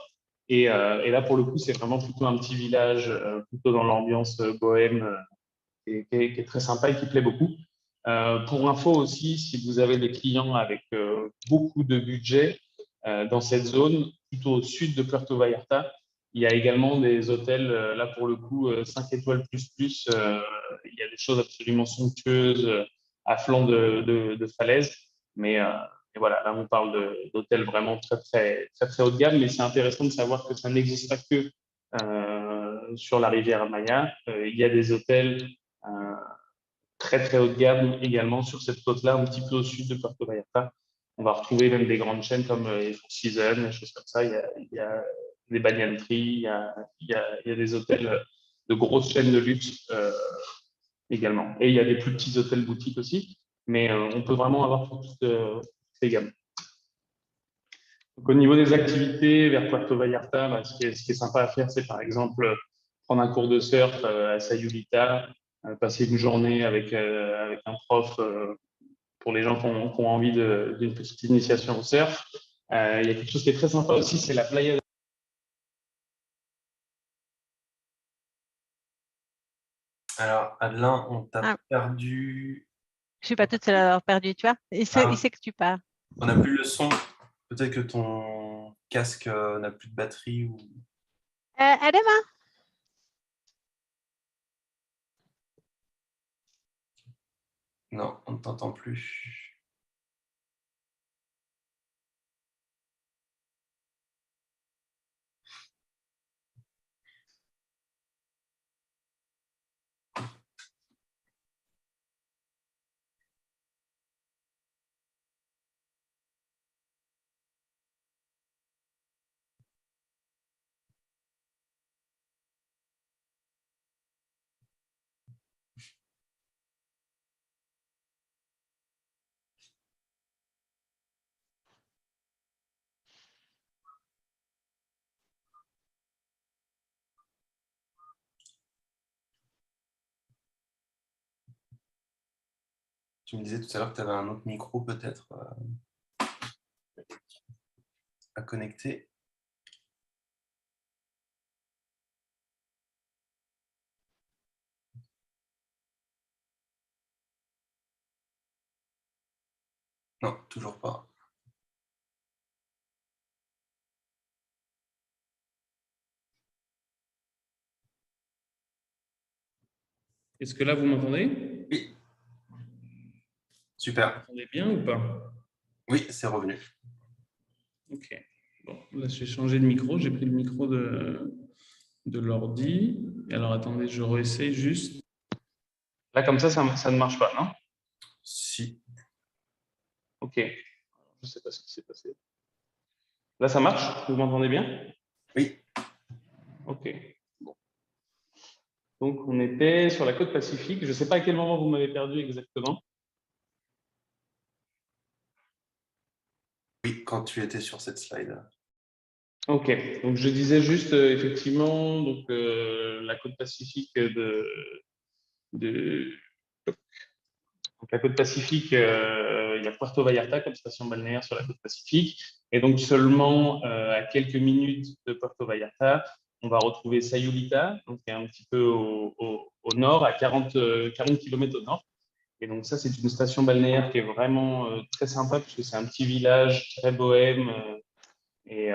Speaker 2: Et là, pour le coup, c'est vraiment plutôt un petit village, plutôt dans l'ambiance bohème, qui est très sympa et qui plaît beaucoup. Pour info aussi, si vous avez des clients avec beaucoup de budget dans cette zone, plutôt au sud de Puerto Vallarta, il y a également des hôtels, là pour le coup, 5 étoiles plus. Il y a des choses absolument somptueuses à flanc de falaise. Mais et voilà, là on parle d'hôtels vraiment très haut de gamme. Mais c'est intéressant de savoir que ça n'existe pas que sur la rivière Maya. Il y a des hôtels euh, très haut de gamme également sur cette côte-là, un petit peu au sud de Puerto Vallarta. On va retrouver même des grandes chaînes comme les Four Seasons, des choses comme ça. Il y a des Banyan Tree, il y a des hôtels de grosses chaînes de luxe également. Et il y a des plus petits hôtels boutiques aussi, mais on peut vraiment avoir pour toutes les gammes. Donc, au niveau des activités vers Puerto Vallarta, bah, ce qui est sympa à faire, c'est par exemple prendre un cours de surf à Sayulita, passer une journée avec un prof pour les gens qui ont envie d'une petite initiation au surf. Il y a quelque chose qui est très sympa aussi, c'est la playa.
Speaker 1: Alors, Adeline, on t'a
Speaker 3: Ah,
Speaker 1: perdu.
Speaker 3: je suis pas toute seule à l'avoir perdu, tu vois. Il
Speaker 1: Ah,
Speaker 3: sait que tu pars.
Speaker 1: on n'a plus le son. Peut-être que ton casque n'a plus de batterie ou.
Speaker 3: À demain.
Speaker 1: Non, on ne t'entend plus. Tu me disais tout à l'heure que tu avais un autre micro peut-être à connecter. Non, toujours pas.
Speaker 2: Est-ce que là, vous m'entendez?
Speaker 1: Oui,
Speaker 2: Vous
Speaker 1: super.
Speaker 2: m'entendez bien ou pas?
Speaker 1: Oui, c'est revenu.
Speaker 2: Ok. Bon, là, j'ai changé de micro. J'ai pris le micro de l'ordi. Alors, attendez, je réessaye juste. Là, comme ça ne marche pas, non?
Speaker 1: Si.
Speaker 2: Ok. Je ne sais pas ce qui s'est passé. Là, ça marche? Vous m'entendez bien?
Speaker 1: Oui.
Speaker 2: Ok. Bon. Donc, on était sur la côte Pacifique. Je ne sais pas à quel moment vous m'avez perdu exactement.
Speaker 1: Oui, quand tu étais sur cette slide.
Speaker 2: Ok. Donc, je disais juste, effectivement, donc, la côte Pacifique de donc, la côte Pacifique, il y a Puerto Vallarta comme station balnéaire sur la côte Pacifique. Et donc, seulement à quelques minutes de Puerto Vallarta, on va retrouver Sayulita, donc qui est un petit peu au nord, à 40 km au nord. Et donc, ça, c'est une station balnéaire qui est vraiment très sympa, puisque c'est un petit village très bohème et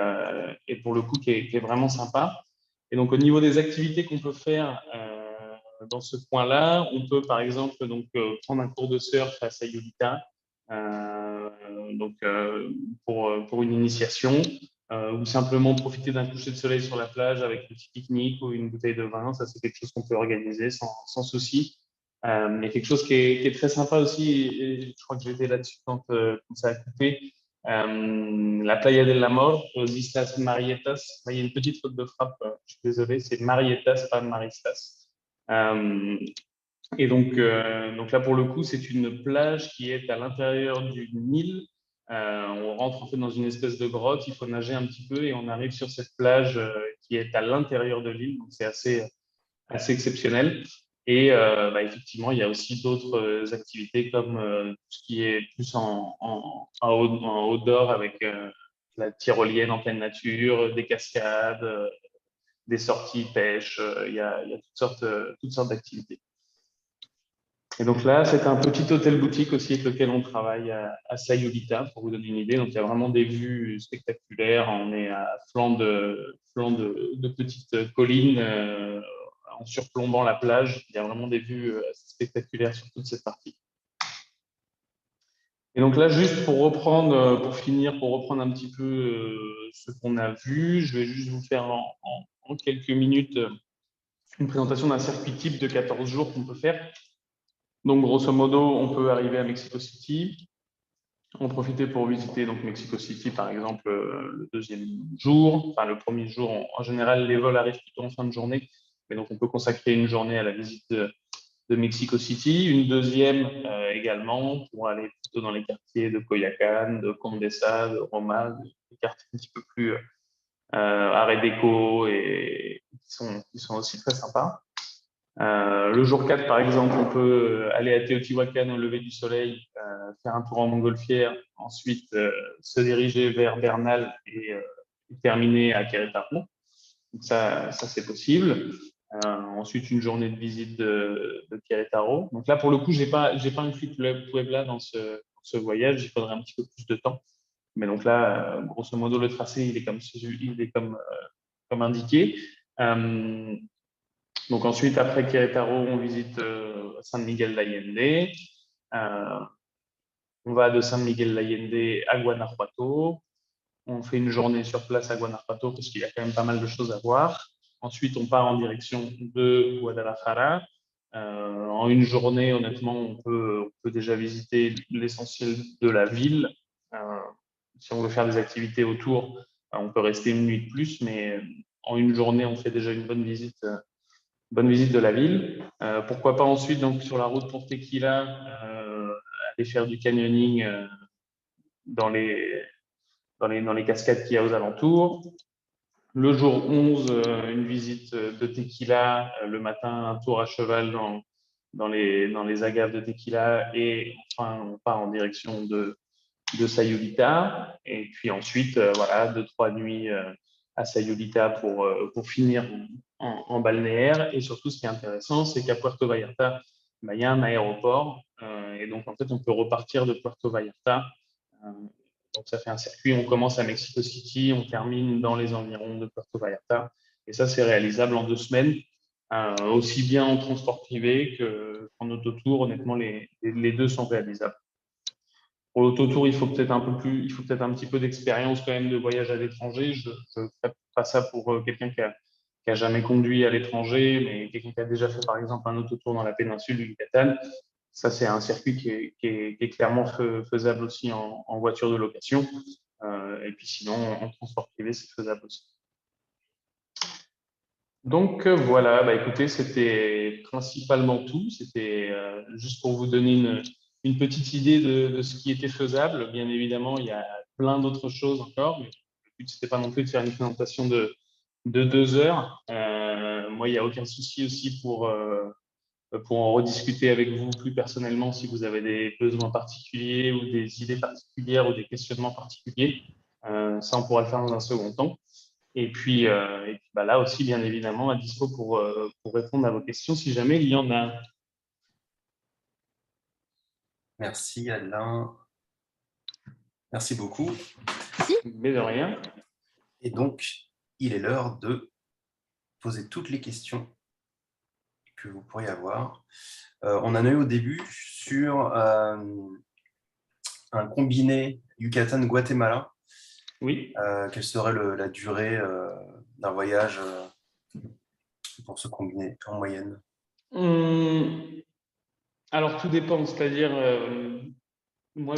Speaker 2: pour le coup, qui est vraiment sympa. Et donc, au niveau des activités qu'on peut faire dans ce coin-là, on peut par exemple donc, prendre un cours de surf à Sayulita pour une initiation ou simplement profiter d'un coucher de soleil sur la plage avec un petit pique-nique ou une bouteille de vin. Ça, c'est quelque chose qu'on peut organiser sans souci. Mais quelque chose qui est très sympa aussi, et je crois que j'étais là-dessus quand ça a coupé, la Playa del Amor, aux Islas Marietas. Il y a une petite faute de frappe, je suis désolé, c'est Marietas, pas Maristas. Donc là, pour le coup, c'est une plage qui est à l'intérieur du Nil. On rentre en fait dans une espèce de grotte, il faut nager un petit peu et on arrive sur cette plage qui est à l'intérieur de l'île, donc c'est assez exceptionnel. Et effectivement, il y a aussi d'autres activités comme tout ce qui est plus en outdoor avec la tyrolienne en pleine nature, des cascades, des sorties pêche. Il y a toutes sortes d'activités. Et donc là, c'est un petit hôtel boutique aussi avec lequel on travaille à Sayulita, pour vous donner une idée. Donc il y a vraiment des vues spectaculaires. On est à flanc de petites collines en surplombant la plage. Il y a vraiment des vues assez spectaculaires sur toute cette partie. Et donc là, juste pour reprendre, pour finir, pour reprendre un petit peu ce qu'on a vu, je vais juste vous faire en quelques minutes une présentation d'un circuit type de 14 jours qu'on peut faire. Donc, grosso modo, on peut arriver à Mexico City, en profiter pour visiter donc Mexico City, par exemple, le deuxième jour. Enfin, le premier jour, en général, les vols arrivent plutôt en fin de journée, mais donc on peut consacrer une journée à la visite de Mexico City, une deuxième également pour aller plutôt dans les quartiers de Coyoacán, de Condesa, de Roma, des quartiers un petit peu plus Art déco et qui sont aussi très sympas. Le jour 4, par exemple, on peut aller à Teotihuacan au lever du soleil, faire un tour en montgolfière, ensuite se diriger vers Bernal et terminer à Querétaro. Donc ça c'est possible. Ensuite, une journée de visite de Querétaro. Donc là, pour le coup, j'ai pas inclus Puebla dans ce voyage. Il faudrait un petit peu plus de temps. Mais donc là, grosso modo, le tracé, il est comme indiqué. Donc ensuite, après Querétaro, on visite San Miguel d'Allende. On va de San Miguel d'Allende à Guanajuato. On fait une journée sur place à Guanajuato parce qu'il y a quand même pas mal de choses à voir. Ensuite, on part en direction de Guadalajara. En une journée, honnêtement, on peut déjà visiter l'essentiel de la ville. Si on veut faire des activités autour, on peut rester une nuit de plus, mais en une journée, on fait déjà une bonne visite de la ville. Pourquoi pas ensuite, donc, sur la route pour Tequila, aller faire du canyoning dans les cascades qu'il y a aux alentours. Le jour 11, une visite de Tequila. Le matin, un tour à cheval dans les agaves de Tequila. Et enfin, on part en direction de Sayulita. Et puis ensuite, voilà, 2-3 nuits à Sayulita pour finir en balnéaire. Et surtout, ce qui est intéressant, c'est qu'à Puerto Vallarta, il y a un aéroport. Et donc, en fait, on peut repartir de Puerto Vallarta. Donc, ça fait un circuit. On commence à Mexico City, on termine dans les environs de Puerto Vallarta. Et ça, c'est réalisable en 2 semaines, aussi bien en transport privé qu'en autotour. Honnêtement, les deux sont réalisables. Pour l'autotour, il faut peut-être un petit peu d'expérience quand même de voyage à l'étranger. Je ne ferai pas ça pour quelqu'un qui a jamais conduit à l'étranger, mais quelqu'un qui a déjà fait par exemple un autotour dans la péninsule du Yucatan. Ça, c'est un circuit qui est clairement faisable aussi en voiture de location. Et puis sinon, en transport privé, c'est faisable aussi. Donc voilà, écoutez, c'était principalement tout. C'était juste pour vous donner une petite idée de ce qui était faisable. Bien évidemment, il y a plein d'autres choses encore, mais le but, c'était pas non plus de faire une présentation de 2 heures. Moi, il n'y a aucun souci aussi pour en rediscuter avec vous plus personnellement si vous avez des besoins particuliers ou des idées particulières ou des questionnements particuliers. Ça, on pourra le faire dans un second temps. Et puis là aussi, bien évidemment, à dispo pour répondre à vos questions si jamais il y en a.
Speaker 1: Merci Alain. Merci beaucoup.
Speaker 2: Mais de rien.
Speaker 1: Et donc, il est l'heure de poser toutes les questions que vous pourriez avoir. On en a eu au début sur un combiné Yucatan-Guatemala.
Speaker 2: Oui.
Speaker 1: Quelle serait la durée d'un voyage pour ce combiné en moyenne?
Speaker 2: Alors, tout dépend. C'est-à-dire, moi,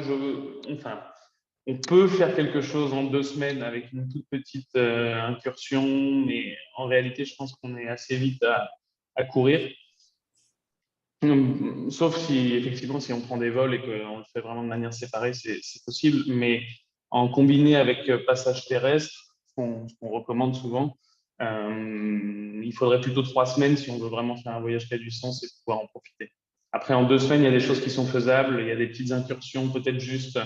Speaker 2: on peut faire quelque chose en 2 semaines avec une toute petite incursion, mais en réalité, je pense qu'on est assez vite à courir. Sauf si, effectivement, si on prend des vols et qu'on le fait vraiment de manière séparée, c'est possible. Mais en combiné avec passage terrestre, ce qu'on recommande souvent, Il faudrait plutôt 3 semaines si on veut vraiment faire un voyage qui a du sens et pouvoir en profiter. Après, en 2 semaines, il y a des choses qui sont faisables. Il y a des petites incursions, peut-être juste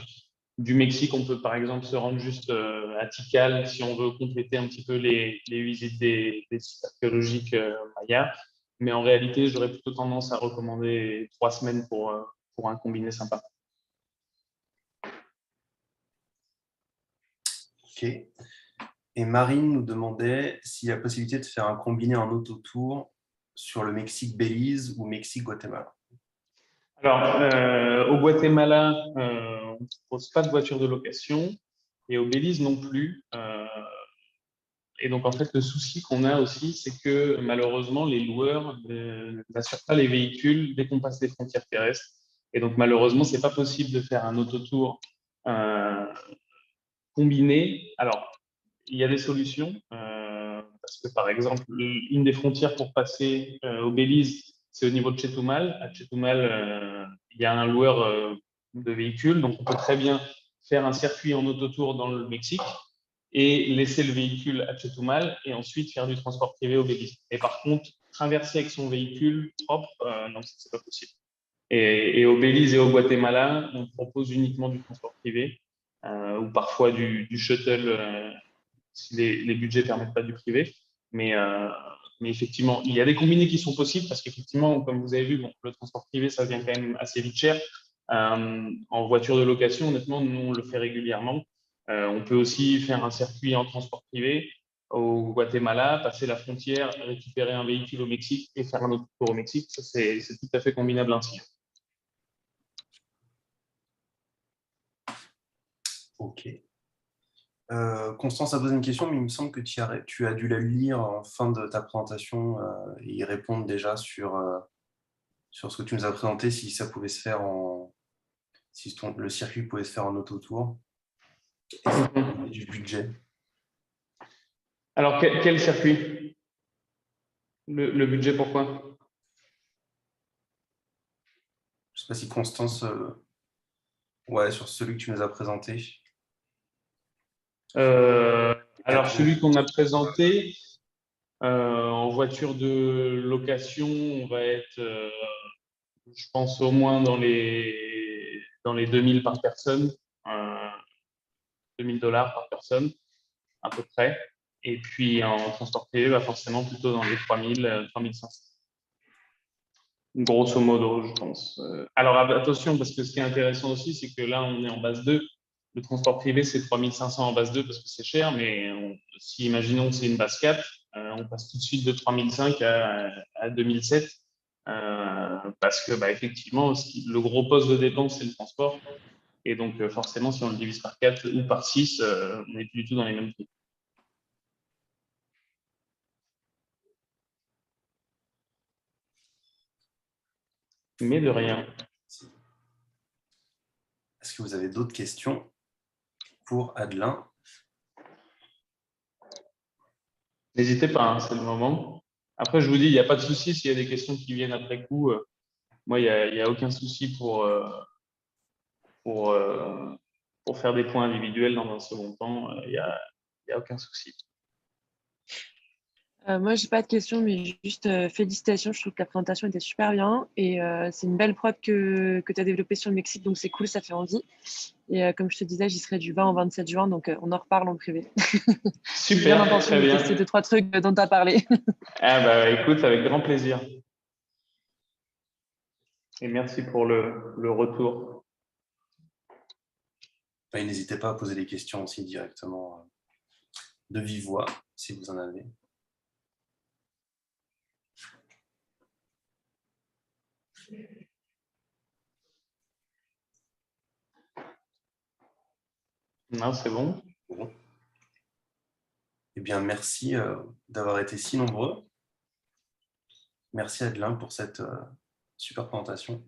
Speaker 2: du Mexique. On peut par exemple se rendre juste à Tikal si on veut compléter un petit peu les visites des sites archéologiques mayas. Mais en réalité, j'aurais plutôt tendance à recommander 3 semaines pour un combiné sympa.
Speaker 1: Ok. Et Marine nous demandait s'il y a possibilité de faire un combiné en autotour sur le Mexique-Belize ou Mexique-Guatemala.
Speaker 2: Alors, au Guatemala, on ne propose pas de voiture de location et au Belize non plus. Et donc, en fait, le souci qu'on a aussi, c'est que malheureusement, les loueurs n'assurent pas les véhicules dès qu'on passe les frontières terrestres. Et donc, malheureusement, ce n'est pas possible de faire un autotour combiné. Alors, il y a des solutions, parce que par exemple, une des frontières pour passer au Belize, c'est au niveau de Chetumal. À Chetumal, il y a un loueur de véhicules, donc on peut très bien faire un circuit en autotour dans le Mexique et laisser le véhicule à Chetumal et ensuite faire du transport privé au Belize. Et par contre, traverser avec son véhicule propre, non, c'est pas possible. Et au Belize et au Guatemala, on propose uniquement du transport privé ou parfois du shuttle si les budgets ne permettent pas du privé. Mais effectivement, il y a des combinés qui sont possibles parce qu'effectivement, comme vous avez vu, bon, le transport privé, ça devient quand même assez vite cher. En voiture de location, honnêtement, nous, on le fait régulièrement. On peut aussi faire un circuit en transport privé au Guatemala, passer la frontière, récupérer un véhicule au Mexique et faire un autre tour au Mexique. Ça, c'est tout à fait combinable ainsi.
Speaker 1: Ok. Constance a posé une question, mais il me semble que tu as dû la lire en fin de ta présentation et y répondre déjà sur ce que tu nous as présenté, si ça pouvait se faire si le circuit pouvait se faire en autotour et du budget.
Speaker 2: Alors, quel circuit? Le budget, pourquoi?
Speaker 1: Je ne sais pas si Constance, ouais, sur celui que tu nous as présenté.
Speaker 2: Alors, celui qu'on a présenté, en voiture de location, on va être, je pense, au moins dans les 2000 par personne, 2000 $ par personne, à peu près. Et puis, en transport privé, bah, forcément, plutôt dans les 3000, 3500. Grosso modo, je pense. Alors, attention, parce que ce qui est intéressant aussi, c'est que là, on est en base 2. Le transport privé, c'est 3500 en base 2 parce que c'est cher, mais si imaginons que c'est une base 4, on passe tout de suite de 3005 à 2007 parce que, bah, effectivement, le gros poste de dépense, c'est le transport. Et donc, forcément, si on le divise par 4 ou par 6, on n'est plus du tout dans les mêmes prix. Mais de rien.
Speaker 1: Est-ce que vous avez d'autres questions pour Adelin?
Speaker 2: N'hésitez pas, hein, c'est le moment. Après, je vous dis, il n'y a pas de souci s'il y a des questions qui viennent après coup. Moi, il n'y a aucun souci pour, pour faire des points individuels dans un second temps. Il n'y a aucun souci.
Speaker 4: Moi, j'ai pas de questions, mais juste félicitations. Je trouve que la présentation était super bien et c'est une belle prod que tu as développée sur le Mexique, donc c'est cool, ça fait envie. Et comme je te disais, j'y serai du 20 au 27 juin, donc on en reparle en privé.
Speaker 2: Super, très bien.
Speaker 4: Tester 2-3 trucs dont tu as parlé.
Speaker 2: Ah bah écoute, avec grand plaisir. Et merci pour le retour.
Speaker 1: Et n'hésitez pas à poser des questions aussi directement de vive voix, si vous en avez.
Speaker 2: Non, c'est bon.
Speaker 1: Bon. Eh bien, merci d'avoir été si nombreux. Merci Adelin pour cette super présentation.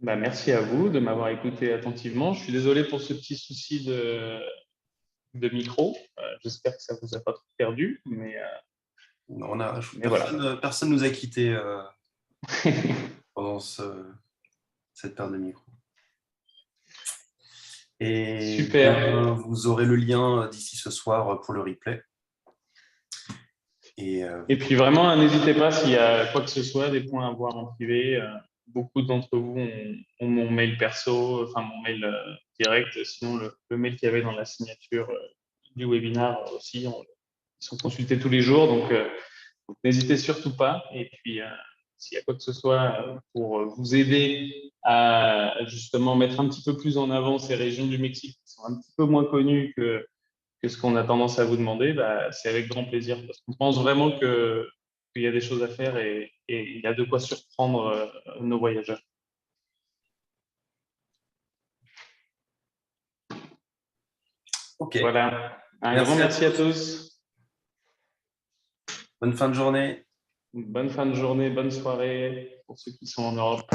Speaker 2: Bah, merci à vous de m'avoir écouté attentivement. Je suis désolé pour ce petit souci de micro. J'espère que ça ne vous a pas trop perdu. Mais
Speaker 1: personne ne nous a quittés pendant cette paire de micros. Et
Speaker 2: super.
Speaker 1: bien, vous aurez le lien d'ici ce soir pour le replay.
Speaker 2: Et puis vraiment, n'hésitez pas s'il y a quoi que ce soit, des points à voir en privé. Beaucoup d'entre vous ont mon mail perso, enfin mon mail direct. Sinon, le mail qu'il y avait dans la signature du webinar aussi, ils sont consultés tous les jours. Donc n'hésitez surtout pas. Et puis, s'il y a quoi que ce soit pour vous aider à justement mettre un petit peu plus en avant ces régions du Mexique qui sont un petit peu moins connues que ce qu'on a tendance à vous demander, c'est avec grand plaisir. Parce qu'on pense vraiment qu'il y a des choses à faire et il y a de quoi surprendre nos voyageurs.
Speaker 1: Ok.
Speaker 2: Voilà. Un grand merci à tous.
Speaker 1: Bonne fin de journée.
Speaker 2: Bonne fin de journée, bonne soirée pour ceux qui sont en Europe.